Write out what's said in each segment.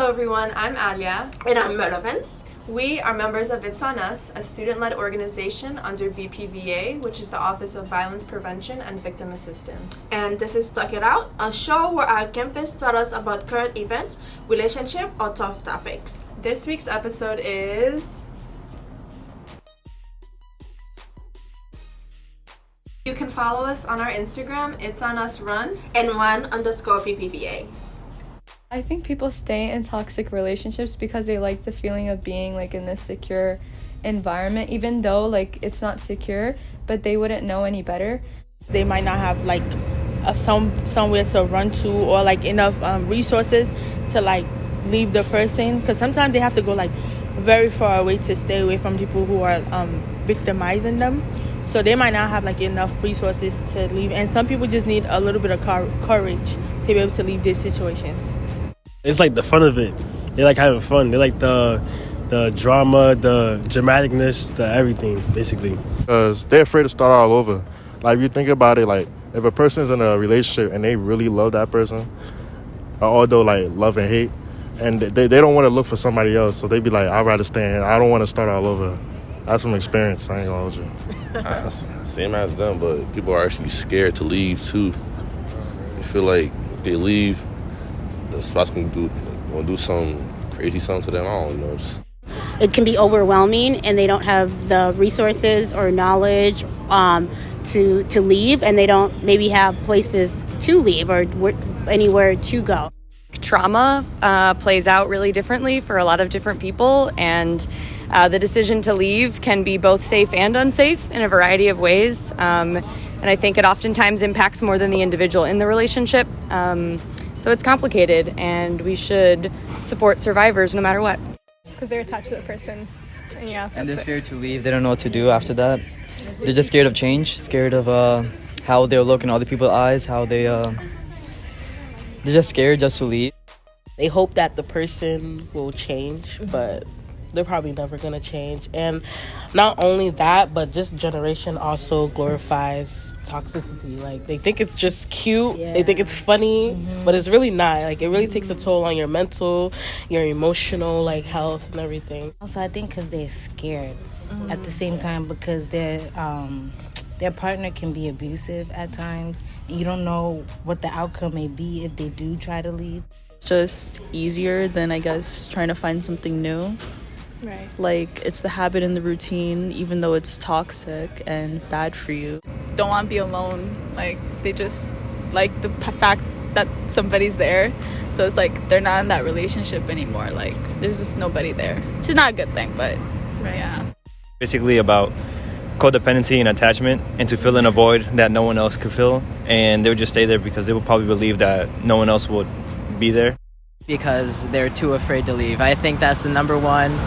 Hello everyone, I'm Alia. And I'm Relevance. We are members of It's On Us, a student-led organization under Vpva, which is the Office of Violence Prevention and Victim Assistance. And this is Talk It Out, a show where our campus tells us about current events, relationship, or tough topics. This week's episode is... You can follow us on our Instagram, It's On Us Run, and _Vpva. I think people stay in toxic relationships because they like the feeling of being like in this secure environment, even though like it's not secure, but they wouldn't know any better. They might not have like somewhere to run to or like enough resources to like leave the person, because sometimes they have to go like very far away to stay away from people who are victimizing them. So they might not have like enough resources to leave, and some people just need a little bit of courage to be able to leave these situations. It's like the fun of it. They like having fun. They like the drama, the dramaticness, the everything, basically. Because they're afraid to start all over. Like, if you think about it, like, if a person's in a relationship and they really love that person, although, like, love and hate, and they don't want to look for somebody else, so they be like, I'd rather stay in. I don't want to start all over. That's some experience, I ain't gonna hold you. Same as them, but people are actually scared to leave, too. They feel like if they leave, the spouse can do some crazy something to them. I don't know. It can be overwhelming, and they don't have the resources or knowledge to leave, and they don't maybe have places to leave or anywhere to go. Trauma plays out really differently for a lot of different people, and the decision to leave can be both safe and unsafe in a variety of ways. And I think it oftentimes impacts more than the individual in the relationship. So it's complicated, and we should support survivors no matter what. Because they're attached to the person. And they're scared to leave. They don't know what to do after that. They're just scared of change, scared of how they'll look in other people's eyes, how they're just scared just to leave. They hope that the person will change, but they're probably never going to change. And not only that, but this generation also glorifies toxicity. Like, they think it's just cute. They think it's funny, but it's really not. Like, it really takes a toll on your mental, your emotional, like, health and everything. Also, I think because they're scared at the same time, because their partner can be abusive at times, and you don't know what the outcome may be if they do try to leave. Just easier than, I guess, trying to find something new. Right. Like, it's the habit and the routine, even though it's toxic and bad for you. Don't want to be alone. Like, they just like the fact that somebody's there. So it's like they're not in that relationship anymore. Like, there's just nobody there. Which is not a good thing, but yeah. Basically about codependency and attachment, and to fill in a void that no one else could fill. And they would just stay there because they would probably believe that no one else would be there. Because they're too afraid to leave. I think that's the number one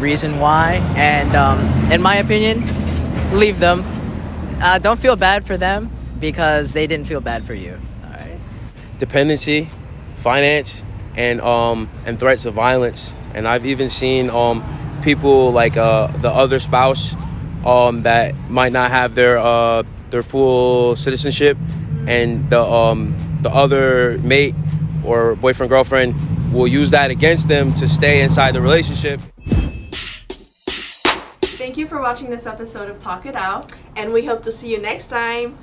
reason why. And in my opinion, leave them. Don't feel bad for them because they didn't feel bad for you. All right. Dependency, finance, and threats of violence. And I've even seen people like the other spouse that might not have their full citizenship, and the other mate or boyfriend, girlfriend will use that against them to stay inside the relationship. Thank you for watching this episode of Talk It Out. And we hope to see you next time.